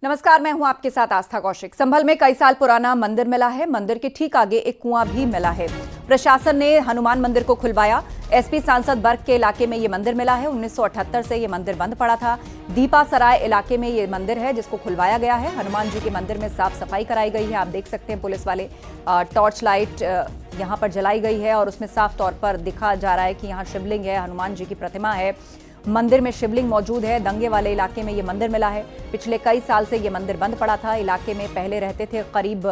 नमस्कार, मैं हूं आपके साथ आस्था कौशिक। संभल में कई साल पुराना मंदिर मिला है। मंदिर के ठीक आगे एक कुआं भी मिला है। प्रशासन ने हनुमान मंदिर को खुलवाया। एसपी सांसद बर्ग के इलाके में ये मंदिर मिला है। 1978 से ये मंदिर बंद पड़ा था। दीपा सराय इलाके में ये मंदिर है जिसको खुलवाया गया है। हनुमान जी के मंदिर में साफ सफाई कराई गई है। आप देख सकते हैं पुलिस वाले टॉर्च लाइट यहाँ पर जलाई गई है और उसमें साफ तौर पर दिखा जा रहा है कि यहाँ शिवलिंग है, हनुमान जी की प्रतिमा है, मंदिर में शिवलिंग मौजूद है। दंगे वाले इलाके में ये मंदिर मिला है। पिछले कई साल से ये मंदिर बंद पड़ा था। इलाके में पहले रहते थे करीब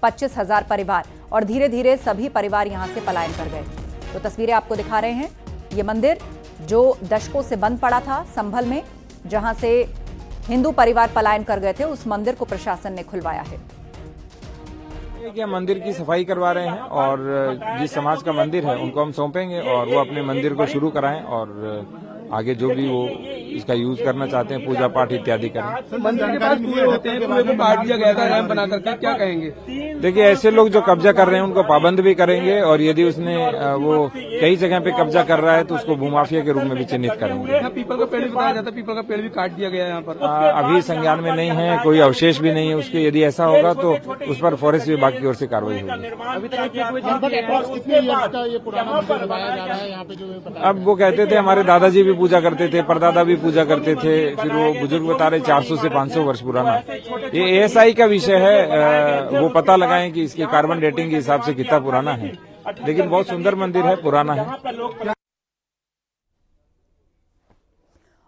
25,000 परिवार और धीरे धीरे सभी परिवार यहां से पलायन कर गए। तो तस्वीरें आपको दिखा रहे हैं। ये मंदिर जो दशकों से बंद पड़ा था संभल में, जहां से हिंदू परिवार पलायन कर गए थे, उस मंदिर को प्रशासन ने खुलवाया है। क्या मंदिर की सफाई करवा रहे हैं और जिस समाज का मंदिर है उनको हम सौंपेंगे और वो अपने मंदिर को शुरू कराएं और आगे जो भी वो इसका यूज करना चाहते हैं, पूजा पाठ इत्यादि करें। मंदिर के पास कुएं होते हैं, कुएं को काट दिया गया था रैंप बना करके, क्या कहेंगे? देखिए, ऐसे लोग जो कब्जा कर रहे हैं उनको पाबंद भी करेंगे और यदि उसने वो कई जगह पे कब्जा कर रहा है तो उसको भूमाफिया के रूप में भी चिन्हित करेंगे। पीपल का पेड़ भी बताया जाता है, पीपल का पेड़ भी काट दिया गया है यहाँ पर। अभी संज्ञान में नहीं है, कोई अवशेष भी नहीं है उसके। यदि ऐसा होगा तो उस पर फॉरेस्ट विभाग की ओर से कार्रवाई होगी। अब वो कहते थे हमारे दादाजी भी पूजा करते थे, परदादा भी पूजा करते थे, फिर वो बुजुर्ग बता रहे 400 से 500 वर्ष पुराना। ये एएसआई का विषय है, वो पता लगाएं कि इसकी कार्बन डेटिंग के हिसाब से कितना पुराना है, लेकिन बहुत सुंदर मंदिर है, पुराना है।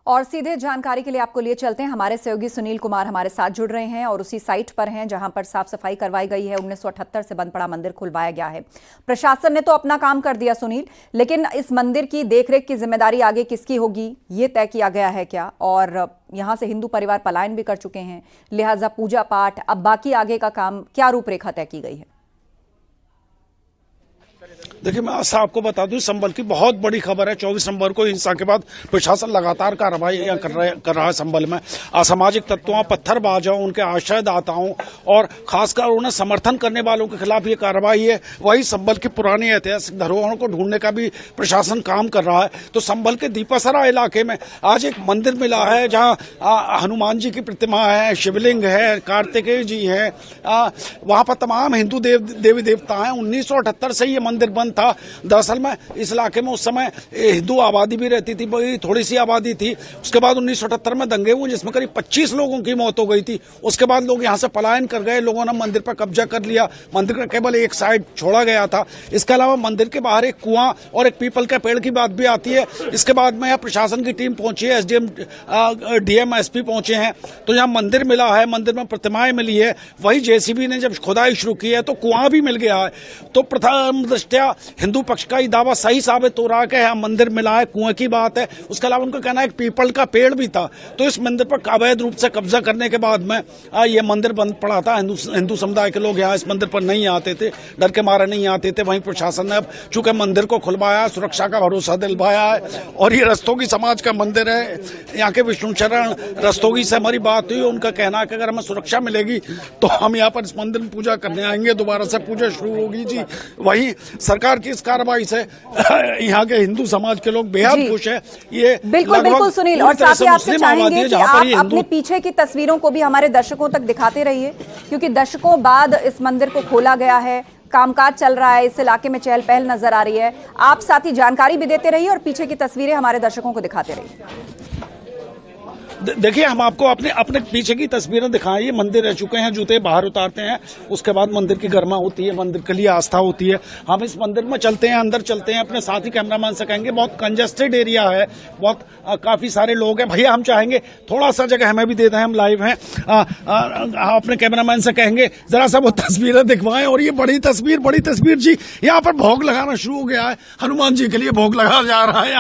और सीधे जानकारी के लिए आपको लिए चलते हैं। हमारे सहयोगी सुनील कुमार हमारे साथ जुड़ रहे हैं और उसी साइट पर हैं जहां पर साफ सफाई करवाई गई है। 1978 से बंद पड़ा मंदिर खुलवाया गया है। प्रशासन ने तो अपना काम कर दिया सुनील, लेकिन इस मंदिर की देखरेख की जिम्मेदारी आगे किसकी होगी, ये तय किया गया है क्या? और यहां से हिंदू परिवार पलायन भी कर चुके हैं, लिहाजा पूजा पाठ, अब बाकी आगे का काम क्या रूपरेखा तय की गई है? देखिए, मैं आपको बता दूं, संभल की बहुत बड़ी खबर है। 24 नवंबर को हिंसा के बाद प्रशासन लगातार कार्रवाई कर रहा है। संभल में असामाजिक तत्वों, पत्थरबाजों, उनके आश्रयदाताओं और खासकर उन्हें समर्थन करने वालों के खिलाफ ये कार्रवाई है। वही संभल की पुरानी ऐतिहासिक धरोहरों को ढूंढने का भी प्रशासन काम कर रहा है। तो संभल के दीपासरा इलाके में आज एक मंदिर मिला है जहाँ हनुमान जी की प्रतिमा है, शिवलिंग है, कार्तिकेय जी है, वहां पर तमाम हिंदू देवी देवता हैं। 1978 से ये मंदिर बंद था। दरअसल में इस इलाके में उस समय हिंदू आबादी भी रहती थी, बड़ी थोड़ी सी आबादी थी। उसके बाद 1978 में दंगे हुए जिसमें करीब 25 लोगों की मौत हो गई थी। उसके बाद लोग यहां से पलायन कर गए, लोगों ने मंदिर पर कब्जा कर लिया। मंदिर का केवल एक साइड छोड़ा गया था। इसके अलावा मंदिर के बाहर एक कुआं और एक पीपल के पेड़ की बात भी आती है। इसके बाद में यहाँ प्रशासन की टीम पहुंची है, एसडीएम, डीएम, एसपी पहुंचे हैं। तो यहाँ मंदिर मिला है, मंदिर में प्रतिमाएं मिली है। वही जेसीबी ने जब खुदाई शुरू की है तो कुआं भी मिल गया है। तो प्रथम दृष्टया हिंदू पक्ष का ये दावा सही साबित हो रहा है कि यहाँ मंदिर मिला है, कुएं की बात है। उसके अलावा उनका कहना है कि पीपल का पेड़ भी था। तो इस मंदिर पर अवैध रूप से कब्जा करने के बाद में ये मंदिर बंद पड़ा था। हिंदू समुदाय के लोग यहाँ इस मंदिर पर नहीं आते थे, डर के मारे नहीं आते थे। वहीं प्रशासन ने अब चूंकि मंदिर को खुलवाया, सुरक्षा का भरोसा दिलवाया है और ये रस्तोगी समाज का मंदिर है। यहाँ के विष्णु शरण रस्तोगी से हमारी बात हुई, उनका कहना है कि अगर हमें सुरक्षा मिलेगी तो हम यहाँ पर इस मंदिर में पूजा करने आएंगे, दोबारा से पूजा शुरू होगी जी। वहीं सरकार की इस कार्रवाई से यहाँ के हिंदू समाज के लोग बेहद खुश है। ये बिल्कुल सुनील, और साथ ही आपसे चाहेंगे कि आप अपने पीछे की तस्वीरों को भी हमारे दर्शकों तक दिखाते रहिए, क्योंकि दशकों बाद इस मंदिर को खोला गया है, कामकाज चल रहा है, इस इलाके में चहल पहल नजर आ रही है। आप साथ ही जानकारी भी देते रहिए और पीछे की तस्वीरें हमारे दर्शकों को दिखाते रहिए। देखिए, हम आपको अपने पीछे की तस्वीरें दिखाएं। ये मंदिर रह चुके हैं, जूते बाहर उतारते हैं, उसके बाद मंदिर की गरिमा होती है, मंदिर के लिए आस्था होती है। हम इस मंदिर में चलते हैं, अंदर चलते हैं, अपने साथी कैमरामैन से कहेंगे बहुत कंजेस्टेड एरिया है, बहुत काफी सारे लोग हैं। भैया, हम चाहेंगे थोड़ा सा जगह हमें भी दे दें, हम लाइव हैं। अपने कैमरामैन से कहेंगे जरा सा वो तस्वीरें दिखवाएं। और ये बड़ी तस्वीर जी, यहाँ पर भोग लगाना शुरू हो गया है, हनुमान जी के लिए भोग लगाया जा रहा है।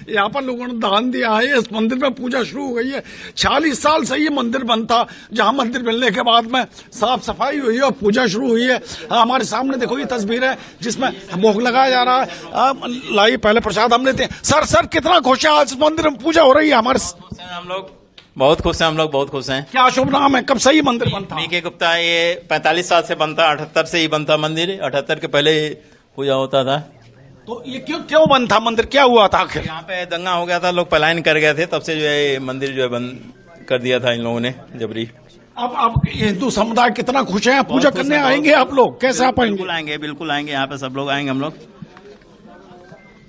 यहाँ पर लोगों ने दान दिया है, इस मंदिर में पूजा शुरू हो गई है। 46 साल से ये मंदिर बंद था, जहां मंदिर मिलने के बाद में साफ सफाई हुई है और पूजा शुरू हुई है। हमारे सामने देखो ये तस्वीर है जिसमें भोग लगाया जा रहा है। लाइए, पहले प्रसाद हम लेते हैं। सर कितना खुश है, आज मंदिर में पूजा हो रही है। हम लोग बहुत खुश हैं, बहुत खुश हैं। क्या शुभ नाम है, कब से ये मंदिर बंद था? बीके गुप्ता। ये 45 साल से बनता, 78 से ही बनता मंदिर। 78 के पहले पूजा होता था। तो ये क्यों बंद था मंदिर, क्या हुआ था आखिर? यहाँ पे दंगा हो गया था, लोग पलायन कर गए थे, तब से जो है मंदिर जो है बंद कर दिया था इन लोगों ने जबरी। अब हिंदू समुदाय कितना खुश है, पूजा करने आएंगे आप लोग, कैसे आप आएंगे? बिल्कुल आएंगे, यहाँ पे सब लोग आएंगे हम लोग।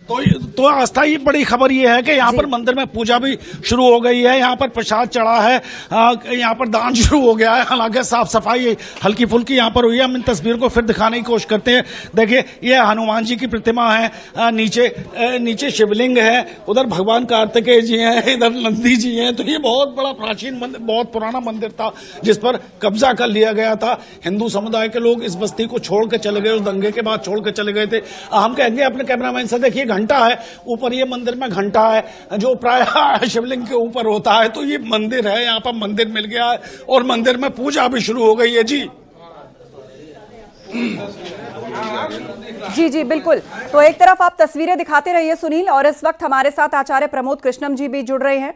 तो आस्था ये बड़ी खबर ये है कि यहाँ पर मंदिर में पूजा भी शुरू हो गई है, यहाँ पर प्रसाद चढ़ा है, यहाँ पर दान शुरू हो गया है। हालांकि साफ सफाई हल्की फुल्की यहाँ पर हुई है। हम इन तस्वीर को फिर दिखाने की कोशिश करते हैं। देखिए ये हनुमान जी की प्रतिमा है, नीचे शिवलिंग है, उधर भगवान कार्तिकेय जी हैं, इधर नंदी जी हैं। तो ये बहुत बड़ा प्राचीन मंदिर, बहुत पुराना मंदिर था जिस पर कब्जा कर लिया गया था। हिंदू समुदाय के लोग इस बस्ती को छोड़ के चले गए, उस दंगे के बाद छोड़ के चले गए थे। हम कहेंगे अपने कैमरामैन से, देखिए घंटा है ऊपर, ये मंदिर में घंटा है जो प्राय शिवलिंग के ऊपर होता है। तो ये मंदिर है, यहाँ पर मंदिर मिल गया है और मंदिर में पूजा भी शुरू हो गई है। जी जी जी बिल्कुल। तो एक तरफ आप तस्वीरें दिखाते रहिए सुनील, और इस वक्त हमारे साथ आचार्य प्रमोद कृष्णम जी भी जुड़ रहे हैं।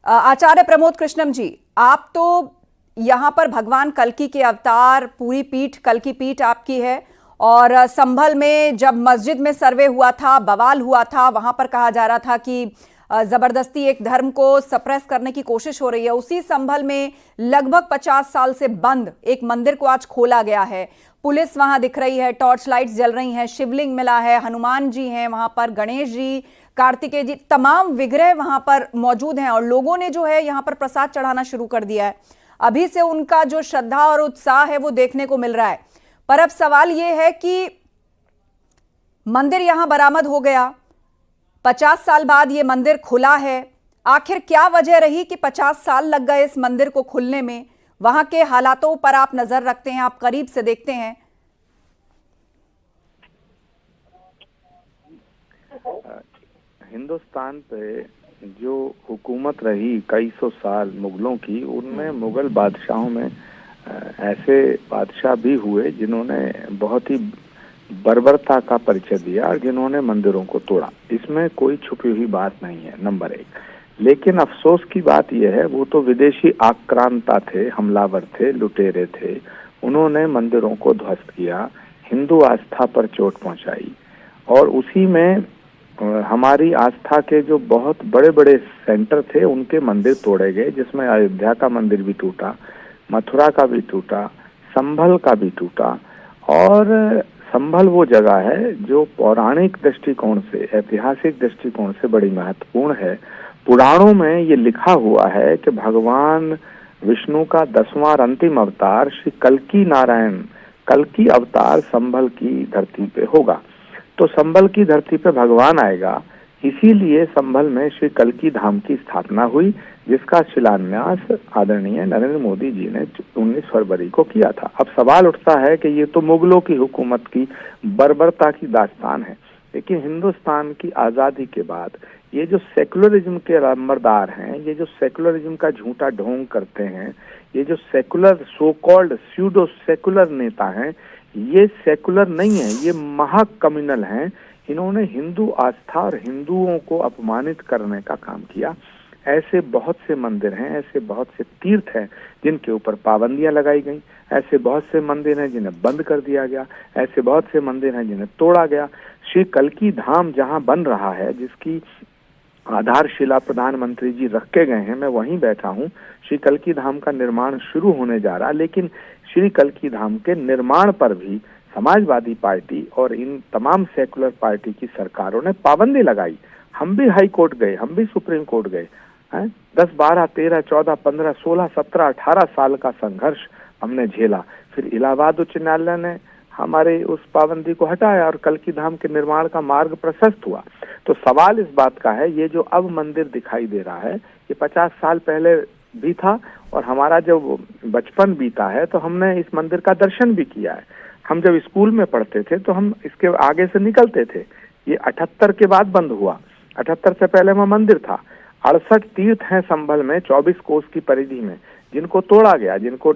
आचार्य प्रमोद कृष्णम जी, आप तो यहाँ पर भगवान कल्कि के अवतार, पूरी पीठ कल्कि पीठ आपकी है, और संभल में जब मस्जिद में सर्वे हुआ था, बवाल हुआ था, वहां पर कहा जा रहा था कि जबरदस्ती एक धर्म को सप्रेस करने की कोशिश हो रही है। उसी संभल में लगभग 50 साल से बंद एक मंदिर को आज खोला गया है। पुलिस वहां दिख रही है, टॉर्च लाइट्स जल रही हैं, शिवलिंग मिला है, हनुमान जी हैं वहां पर, गणेश जी, कार्तिकेय जी, तमाम विग्रह वहां पर मौजूद हैं, और लोगों ने जो है यहाँ पर प्रसाद चढ़ाना शुरू कर दिया है। अभी से उनका जो श्रद्धा और उत्साह है वो देखने को मिल रहा है। पर अब सवाल यह है कि मंदिर यहां बरामद हो गया, 50 साल बाद यह मंदिर खुला है, आखिर क्या वजह रही कि 50 साल लग गए इस मंदिर को खुलने में? वहां के हालातों पर आप नजर रखते हैं, आप करीब से देखते हैं। हिंदुस्तान पे जो हुकूमत रही कई सौ साल मुगलों की, उनमें मुगल बादशाहों में ऐसे बादशाह भी हुए जिन्होंने बहुत ही बर्बरता का परिचय दिया और जिन्होंने मंदिरों को तोड़ा। इसमें कोई छुपी हुई बात नहीं है, नंबर एक। लेकिन अफसोस की बात यह है, वो तो विदेशी आक्रांता थे, हमलावर थे, लुटेरे थे। उन्होंने मंदिरों को ध्वस्त किया, हिंदू आस्था पर चोट पहुंचाई, और उसी में हमारी आस्था के जो बहुत बड़े बड़े सेंटर थे उनके मंदिर तोड़े गए, जिसमें अयोध्या का मंदिर भी टूटा, मथुरा का भी टूटा, संभल का भी टूटा। और संभल वो जगह है जो पौराणिक दृष्टिकोण से, ऐतिहासिक दृष्टिकोण से बड़ी महत्वपूर्ण है। पुराणों में ये लिखा हुआ है कि भगवान विष्णु का 10वां और अंतिम अवतार श्री कल्कि नारायण, कल्कि अवतार संभल की धरती पे होगा। तो संभल की धरती पे भगवान आएगा, इसीलिए संभल में श्री कल्कि धाम की स्थापना हुई, जिसका शिलान्यास आदरणीय नरेंद्र मोदी जी ने 19 फरवरी को किया था। अब सवाल उठता है कि ये तो मुगलों की हुकूमत की बर्बरता की दास्तान है, लेकिन हिंदुस्तान की आज़ादी के बाद ये जो सेकुलरिज्म के नंबरदार हैं, ये जो सेकुलरिज्म का झूठा ढोंग करते हैं, ये जो secular, so called pseudo secular नेता हैं, ये सेकुलर नहीं है, ये महाकम्युनल हैं। इन्होंने हिंदू आस्था और हिंदुओं को अपमानित करने का काम किया। ऐसे बहुत से मंदिर हैं, ऐसे बहुत से तीर्थ हैं जिनके ऊपर पाबंदियां लगाई गई, ऐसे बहुत से मंदिर हैं जिन्हें बंद कर दिया गया, ऐसे बहुत से मंदिर हैं जिन्हें तोड़ा गया। श्री कल्कि धाम जहां बन रहा है, जिसकी आधारशिला प्रधानमंत्री जी रख के गए हैं, मैं वहीं बैठा हूं। श्री कल्कि धाम का निर्माण शुरू होने जा रहा, लेकिन श्री कल्कि धाम के निर्माण पर भी समाजवादी पार्टी और इन तमाम सेकुलर पार्टी की सरकारों ने पाबंदी लगाई। हम भी हाई कोर्ट गए, हम भी सुप्रीम कोर्ट गए, 10, 12, 13, 14, 15, 16, 17, 18 साल का संघर्ष हमने झेला। फिर इलाहाबाद उच्च न्यायालय ने हमारे उस पाबंदी को हटाया और कल्कि धाम के निर्माण का मार्ग प्रशस्त हुआ। तो सवाल इस बात का है, ये जो अब मंदिर दिखाई दे रहा है, ये 50 साल पहले भी था, और हमारा जब बचपन बीता है तो हमने इस मंदिर का दर्शन भी किया है। हम जब स्कूल में पढ़ते थे तो हम इसके आगे से निकलते थे। ये 78 के बाद बंद हुआ, 78 से पहले वहाँ मंदिर था। 68 तीर्थ हैं संभल में 24 कोस की परिधि में, जिनको तोड़ा गया, जिनको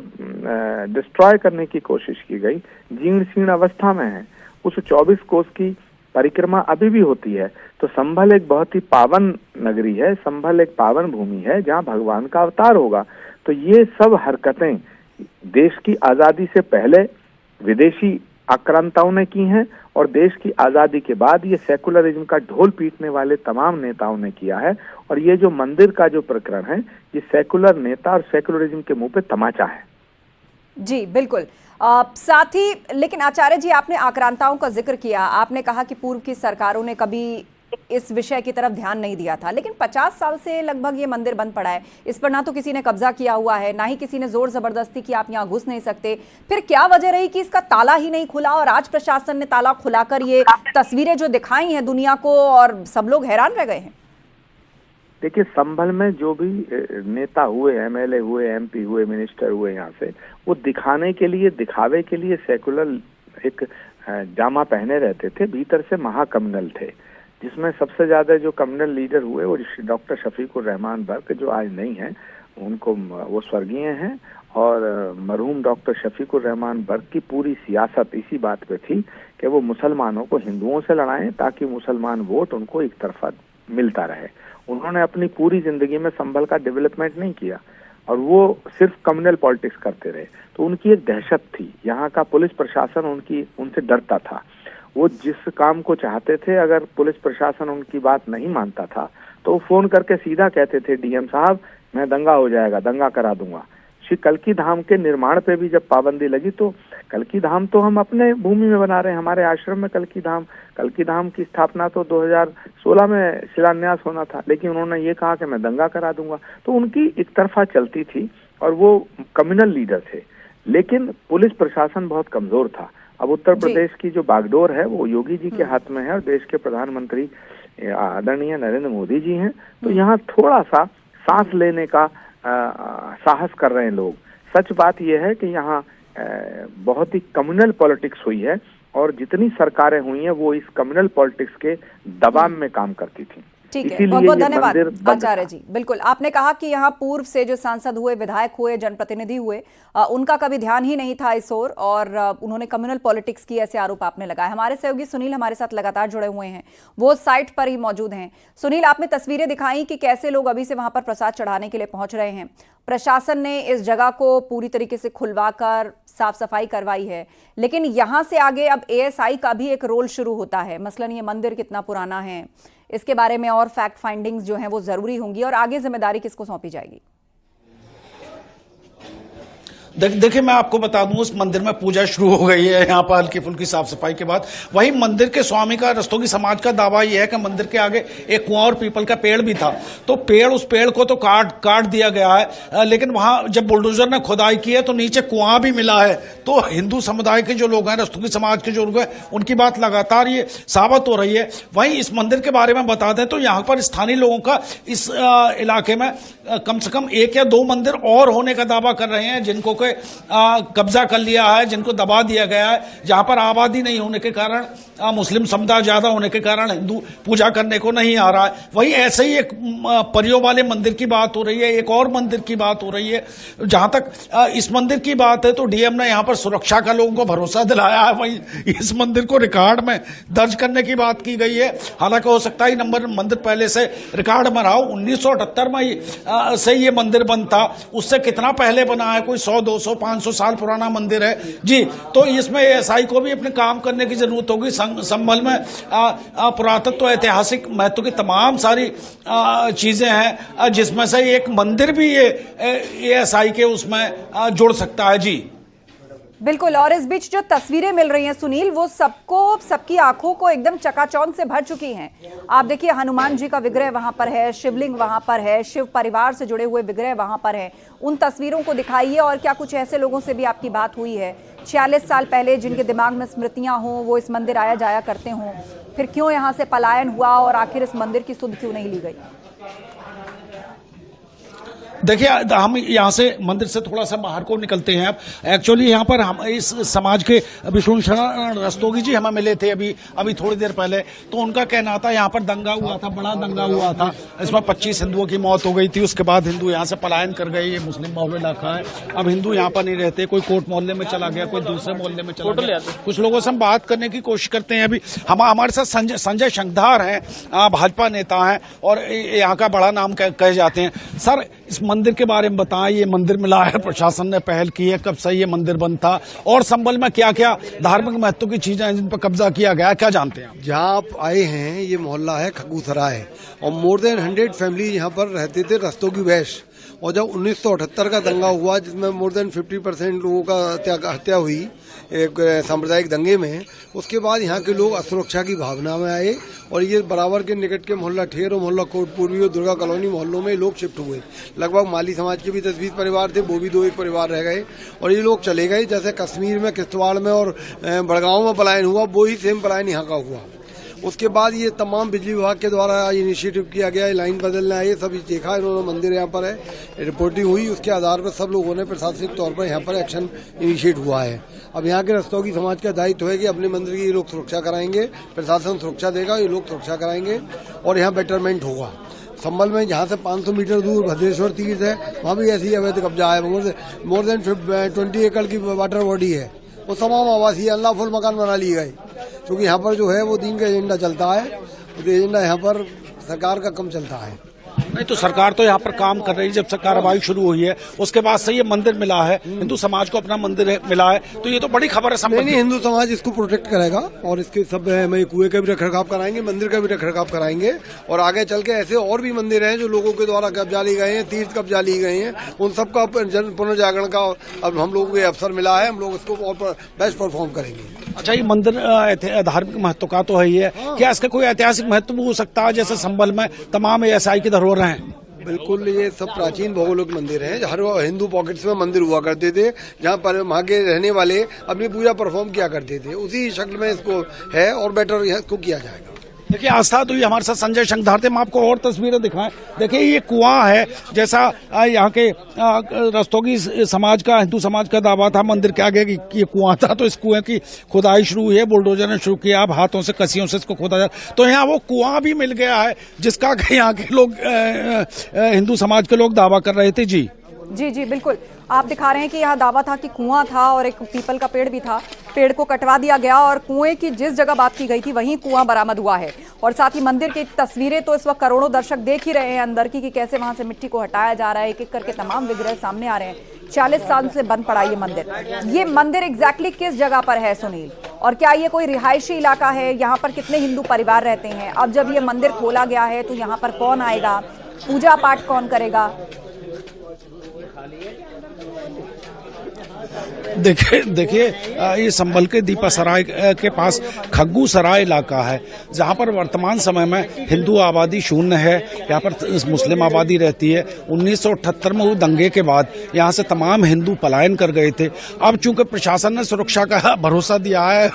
डिस्ट्रॉय करने की कोशिश की गई, जीर्ण शीर्ण अवस्था में है। उस 24 कोस की परिक्रमा अभी भी होती है। तो संभल एक बहुत ही पावन नगरी है, संभल एक पावन भूमि है जहाँ भगवान का अवतार होगा। तो ये सब हरकतें देश की आजादी से पहले विदेशी आक्रांताओं ने की हैं और देश की आजादी के बाद ये सेकुलरिज्म का ढोल पीटने वाले तमाम नेताओं ने किया है। और ये जो मंदिर का जो प्रकरण है, ये सेकुलर नेता और सेकुलरिज्म के मुंह पे तमाचा है। जी बिल्कुल। साथ ही लेकिन आचार्य जी, आपने आक्रांताओं का जिक्र किया, आपने कहा कि पूर्व की सरकारों ने कभी इस विषय की तरफ ध्यान नहीं दिया था, लेकिन 50 साल से लगभग ये मंदिर बंद पड़ा है। इस पर ना तो किसी ने कब्जा किया हुआ है, ना ही किसी ने जोर जबरदस्ती की आप यहाँ घुस नहीं सकते। फिर क्या वजह रही कि इसका ताला ही नहीं खुला और आज प्रशासन ने ताला खुलाकर ये तस्वीरें जो दिखाई हैं दुनिया को, और सब लोग हैरान रह गए हैं? देखिए, संभल में जो भी नेता हुए, एमएलए हुए, एमपी हुए, मिनिस्टर हुए, यहाँ से वो दिखाने के लिए, दिखावे के लिए सेकुलर एक जामा पहने रहते थे, भीतर से महाकम्युनल थे, जिसमें सबसे ज्यादा जो कम्युनल लीडर हुए वो डॉक्टर शफीकुर रहमान बर्क, जो आज नहीं है, उनको वो स्वर्गीय हैं। और मरहूम डॉक्टर शफीकुर रहमान बर्क की पूरी सियासत इसी बात पे थी कि वो मुसलमानों को हिंदुओं से लड़ाएं ताकि मुसलमान वोट उनको एक तरफा मिलता रहे। उन्होंने अपनी पूरी जिंदगी में संभल का डेवलपमेंट नहीं किया और वो सिर्फ कम्युनल पॉलिटिक्स करते रहे। तो उनकी एक दहशत थी, यहाँ का पुलिस प्रशासन उनसे डरता था। वो जिस काम को चाहते थे, अगर पुलिस प्रशासन उनकी बात नहीं मानता था तो वो फोन करके सीधा कहते थे, डीएम साहब मैं दंगा हो जाएगा, दंगा करा दूंगा। श्री कल्की धाम के निर्माण पे भी जब पाबंदी लगी, तो कल्की धाम तो हम अपने भूमि में बना रहे हैं, हमारे आश्रम में कल्की धाम की स्थापना तो 2016 में शिलान्यास होना था, लेकिन उन्होंने ये कहा कि मैं दंगा करा दूंगा। तो उनकी एक तरफा चलती थी और वो कम्युनल लीडर थे, लेकिन पुलिस प्रशासन बहुत कमजोर था। अब उत्तर प्रदेश की जो बागडोर है वो योगी जी के हाथ में है और देश के प्रधानमंत्री आदरणीय नरेंद्र मोदी जी हैं। तो यहाँ थोड़ा सा सांस लेने का साहस कर रहे हैं लोग। सच बात यह है कि यहाँ बहुत ही कम्युनल पॉलिटिक्स हुई है और जितनी सरकारें हुई हैं वो इस कम्युनल पॉलिटिक्स के दबाव में काम करती थी। ठीक है, बहुत बहुत धन्यवाद आचार्य जी। बिल्कुल, आपने कहा कि यहाँ पूर्व से जो सांसद हुए, विधायक हुए, जनप्रतिनिधि हुए, उनका कभी ध्यान ही नहीं था इस ओर और उन्होंने कम्युनल पॉलिटिक्स की, ऐसे आरोप आपने लगाए। हमारे सहयोगी सुनील हमारे साथ लगातार जुड़े हुए हैं, वो साइट पर ही मौजूद हैं। सुनील, आपने तस्वीरें दिखाई कि कैसे लोग अभी से वहां पर प्रसाद चढ़ाने के लिए पहुंच रहे हैं। प्रशासन ने इस जगह को पूरी तरीके से खुलवाकर साफ सफाई करवाई है, लेकिन यहां से आगे अब एएसआई का भी एक रोल शुरू होता है। मसलन ये मंदिर कितना पुराना है, इसके बारे में और फैक्ट फाइंडिंग्स जो हैं वो जरूरी होंगी और आगे जिम्मेदारी किसको सौंपी जाएगी? देखिए, मैं आपको बता दूं, उस मंदिर में पूजा शुरू हो गई है यहाँ पर हल्की फुल्की साफ सफाई के बाद। वहीं मंदिर के स्वामी का, रस्तोगी समाज का दावा यह है कि मंदिर के आगे एक कुआं और पीपल का पेड़ भी था, तो उस पेड़ को तो काट दिया गया है, लेकिन वहां जब बुलडोजर ने खुदाई की है तो नीचे कुआं भी मिला है। तो हिंदू समुदाय के जो लोग हैं, रस्तोगी समाज के जो लोग हैं, उनकी बात लगातार ये साबित हो रही है। वहीं इस मंदिर के बारे में बता दें तो यहाँ पर स्थानीय लोगों का इस इलाके में कम से कम 1 या 2 मंदिर और होने का दावा कर रहे हैं, जिनको कब्जा कर लिया है, जिनको दबा दिया गया है, जहां पर आबादी नहीं होने के कारण, मुस्लिम समुदाय ज्यादा होने के कारण हिंदू पूजा करने को नहीं आ रहा है। वहीं ऐसे ही एक परियों वाले मंदिर की बात हो रही है, एक और मंदिर की बात हो रही है। जहां तक इस मंदिर की बात है तो डीएम ने यहां पर सुरक्षा का लोगों को भरोसा दिलाया है। वहीं इस मंदिर को रिकॉर्ड में दर्ज करने की बात की गई है। हालांकि हो सकता है मंदिर पहले से रिकॉर्ड में रहा हो। 1978 में से ये मंदिर बनता, उससे कितना पहले बना है, कोई 100, 200, 500 साल पुराना मंदिर है जी। तो इसमें एएसआई को भी अपने काम करने की जरूरत होगी। संभल में पुरातत्व, ऐतिहासिक महत्व की तमाम सारी चीजें हैं, जिसमें से एक मंदिर भी ये एएसआई के उसमें जुड़ सकता है जी। बिल्कुल, और इस बीच जो तस्वीरें मिल रही हैं सुनील, वो सबकी आंखों को एकदम चकाचौंध से भर चुकी हैं। आप देखिए, हनुमान जी का विग्रह वहां पर है, शिवलिंग वहां पर है, शिव परिवार से जुड़े हुए विग्रह वहां पर है। उन तस्वीरों को दिखाइए। और क्या कुछ ऐसे लोगों से भी आपकी बात हुई है 46 साल पहले, जिनके दिमाग में स्मृतियां हों, वो इस मंदिर आया जाया करते हों, फिर क्यों यहाँ से पलायन हुआ और आखिर इस मंदिर की सुध क्यों नहीं ली गई? देखिए, हम यहाँ से मंदिर से थोड़ा सा बाहर को निकलते हैं। अब एक्चुअली यहाँ पर हम इस समाज के विष्णु शरण रस्तोगी जी हमें मिले थे अभी थोड़ी देर पहले। तो उनका कहना था यहाँ पर दंगा हुआ था, बड़ा दंगा हुआ था, इसमें 25 हिंदुओं की मौत हो गई थी। उसके बाद हिंदू यहाँ से पलायन कर गए। ये मुस्लिम बहुल इलाका है, अब हिंदू यहाँ पर नहीं रहते। कोई कोट मोहल्ले में चला गया, कोई दूसरे मोहल्ले में चला गया। कुछ लोगों से हम बात करने की कोशिश करते हैं। अभी हमारे साथ संजय शंखधार हैं, भाजपा नेता हैं और यहाँ का बड़ा नाम कहे जाते हैं। सर, इस मंदिर के बारे में बताएं। ये मंदिर मिला है, प्रशासन ने पहल की है, कब से ये मंदिर बंद था और संबल में क्या क्या धार्मिक महत्व की चीजें हैं जिन पर कब्जा किया गया, क्या जानते हैं आप? जहाँ आप आए हैं ये मोहल्ला है खग्गूसराय और मोर देन 100 फैमिली यहाँ पर रहते थे रस्तोगी वैश्य। और जब 1978 का दंगा हुआ जिसमें मोर देन 50% लोगों का हत्या हुई एक सांप्रदायिक दंगे में, उसके बाद यहाँ के लोग असुरक्षा की भावना में आए और ये बराबर के निकट के मोहल्ला ठेर और मोहल्ला कोटपूर्वी और दुर्गा कॉलोनी मोहल्लों में लोग शिफ्ट हुए। लगभग माली समाज के भी 10-20 परिवार थे, वो भी 2-1 परिवार रह गए और ये लोग चले गए। जैसे कश्मीर में किश्तवाड़ में और बड़गांव में पलायन हुआ, वो ही सेम पलायन यहाँ का हुआ। उसके बाद ये तमाम बिजली विभाग के द्वारा इनिशिएटिव किया गया है, लाइन बदलने आए, सब देखा इन्होंने, मंदिर यहाँ पर है, रिपोर्टिंग हुई, उसके आधार पर सब लोगों ने प्रशासनिक तौर पर यहाँ पर एक्शन इनिशिएट हुआ है। अब यहाँ के रस्तोगी समाज का दायित्व है कि अपने मंदिर की ये लोग सुरक्षा कराएंगे, प्रशासन सुरक्षा देगा, ये लोग सुरक्षा कराएंगे और यहाँ बेटरमेंट होगा। संबल में जहाँ से 500 मीटर दूर भद्रेश्वर तीर्थ है, वहाँ भी ऐसी अवैध कब्जा है। मोर देन 20 एकड़ की वाटर बॉडी है, वो तमाम आवासीय अनलॉफुल मकान बना लिए गए, क्योंकि यहाँ पर जो है वो दीन का एजेंडा चलता है, तो एजेंडा यहाँ पर सरकार का कम चलता है। नहीं तो सरकार तो यहाँ पर काम कर रही है। जब से कार्रवाई शुरू हुई है उसके बाद से ये मंदिर मिला है, हिंदू समाज को अपना मंदिर मिला है, तो ये तो बड़ी खबर है। नहीं, हिंदू समाज इसको प्रोटेक्ट करेगा और इसके सब कुएं का भी रखरखाव कराएंगे, मंदिर का भी रखरखाव कराएंगे और आगे चल के ऐसे और भी मंदिर हैं जो लोगों के द्वारा कब्जा लिए गए हैं, तीर्थ कब्जा लिए गए हैं, उन सबका पुनर्जागरण का अब हम लोगों को अवसर मिला है, हम लोग इसको और बेस्ट परफॉर्म करेंगे। अच्छा, ये मंदिर धार्मिक महत्व का तो है ही है, क्या इसका कोई ऐतिहासिक महत्व भी हो सकता है? जैसे संबल में तमाम ASI की धरोहर हैं। बिल्कुल, ये सब प्राचीन भौगोलिक मंदिर हैं। हर हिंदू पॉकेट्स में मंदिर हुआ करते थे, जहाँ पर वहाँ के रहने वाले अपनी पूजा परफॉर्म किया करते थे, उसी शक्ल में इसको है और बेटर इसको किया जाएगा। देखिए, आस्था तो ये हमारे साथ संजय शंखधार थे। हम आपको और तस्वीरें दिखाएं। देखिए, ये कुआं है, जैसा यहाँ के रस्तोगी समाज का, हिंदू समाज का दावा था मंदिर के आगे कि ये कुआं था, तो इस कुएं की खुदाई शुरू हुई है, बुलडोजर ने शुरू किया, अब हाथों से कसियों से इसको खोदा जाए, तो यहाँ वो कुआं भी मिल गया है जिसका यहाँ के लोग हिंदू समाज के लोग दावा कर रहे थे। जी जी बिल्कुल, आप दिखा रहे हैं कि यहाँ दावा था कि कुआं था और एक पीपल का पेड़ भी था, पेड़ को कटवा दिया गया और कुएं की जिस जगह बात की गई थी वहीं कुआं बरामद हुआ है। और साथ ही मंदिर की तस्वीरें तो इस वक्त करोड़ों दर्शक देख ही रहे हैं अंदर की, कि कैसे वहां से मिट्टी को हटाया जा रहा है, एक एक करके तमाम विग्रह सामने आ रहे हैं। 40 साल से बंद पड़ा ये मंदिर। ये मंदिर एग्जैक्टली किस जगह पर है सुनील, और क्या ये कोई रिहायशी इलाका है? यहाँ पर कितने हिंदू परिवार रहते हैं? अब जब ये मंदिर खोला गया है तो यहाँ पर कौन आएगा, पूजा पाठ कौन करेगा? देखिए, ये संबल के दीपासराय के पास खग्गूसराय इलाका है, जहां पर वर्तमान समय में हिंदू आबादी शून्य है, यहाँ पर मुस्लिम आबादी रहती है। 1978 में वो दंगे के बाद यहाँ से तमाम हिंदू पलायन कर गए थे। अब चूंकि प्रशासन ने सुरक्षा का भरोसा दिया है,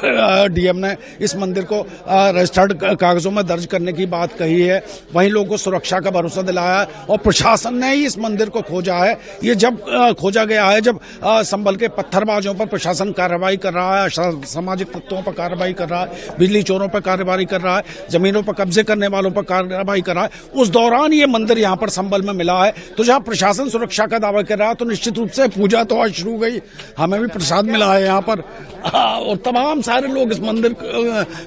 DM ने इस मंदिर को रजिस्टर्ड कागजों में दर्ज करने की बात कही है, वहीं लोगों को सुरक्षा का भरोसा दिलाया है और प्रशासन ने ही इस मंदिर को खोजा है। ये जब खोजा गया है, जब संबल के पत्थरबाजों पर प्रशासन कार्रवाई कर रहा है, सामाजिक तत्वों पर कार्रवाई कर रहा है, बिजली चोरों पर कार्रवाई कर रहा है, जमीनों पर कब्जे करने वालों पर कार्रवाई कर रहा है, उस दौरान ये मंदिर यहाँ पर संबल में मिला है। तो जहाँ प्रशासन सुरक्षा का दावा कर रहा है तो निश्चित रूप से पूजा तो आज शुरू हो गई। हमें भी प्रसाद मिला है यहाँ पर और तमाम सारे लोग इस मंदिर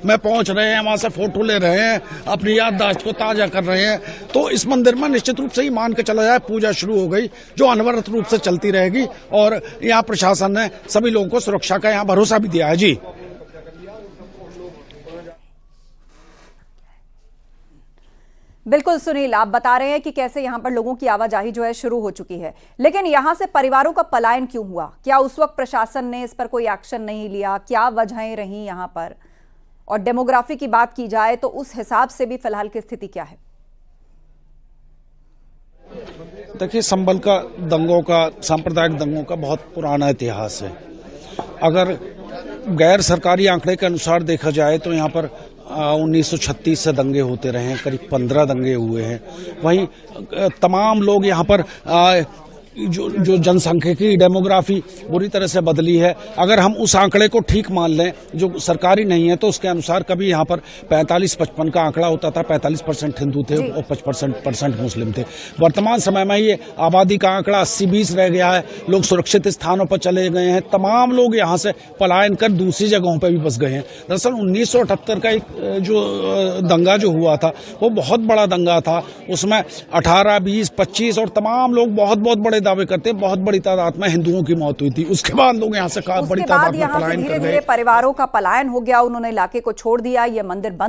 में पहुंच रहे हैं, वहां से फोटो ले रहे हैं, अपनी याददाश्त को ताजा कर रहे हैं। तो इस मंदिर में निश्चित रूप से ही मान के चला जाए पूजा शुरू हो गई, जो अनवरत रूप से चलती रहेगी और यहाँ प्रशासन ने सभी लोगों को सुरक्षा का यहाँ भरोसा भी दिया है। जी बिल्कुल सुनील, आप बता रहे हैं कि कैसे यहाँ पर लोगों की आवाजाही जो है शुरू हो चुकी है, लेकिन यहाँ से परिवारों का पलायन क्यों हुआ? क्या उस वक्त प्रशासन ने इस पर कोई एक्शन नहीं लिया? क्या वजहें रही यहाँ पर? और डेमोग्राफी की बात की जाए तो उस हिसाब से भी फिलहाल की स्थिति क्या है? देखिए, संबल का दंगों का, सांप्रदायिक दंगों का बहुत पुराना इतिहास है। अगर गैर सरकारी आंकड़े के अनुसार देखा जाए तो यहाँ पर 1936 से दंगे होते रहे हैं, करीब 15 दंगे हुए हैं। वहीं तमाम लोग यहाँ पर जो जनसंख्यिकी डेमोग्राफी बुरी तरह से बदली है। अगर हम उस आंकड़े को ठीक मान लें जो सरकारी नहीं है, तो उसके अनुसार कभी यहाँ पर 45-55 का आंकड़ा होता था, 45% हिंदू थे और 55% मुस्लिम थे। वर्तमान समय में ये आबादी का आंकड़ा 80-20 रह गया है। लोग सुरक्षित स्थानों पर चले गए हैं, तमाम लोग यहाँ से पलायन कर दूसरी जगहों पर भी बस गए हैं। दरअसल 1978 का एक जो दंगा जो हुआ था वो बहुत बड़ा दंगा था। उसमें 18, 20, 25 और तमाम लोग बहुत बड़े दावे करते हैं, बहुत बड़ी तादाद में हिंदुओं की मौत हुई थी। उसके बाद लोग यहाँ से बड़ी तादाद में पलायन कर गए। धीरे-धीरे परिवारों का पलायन हो गया, उन्होंने इलाके को छोड़ दिया, ये मंदिर बंद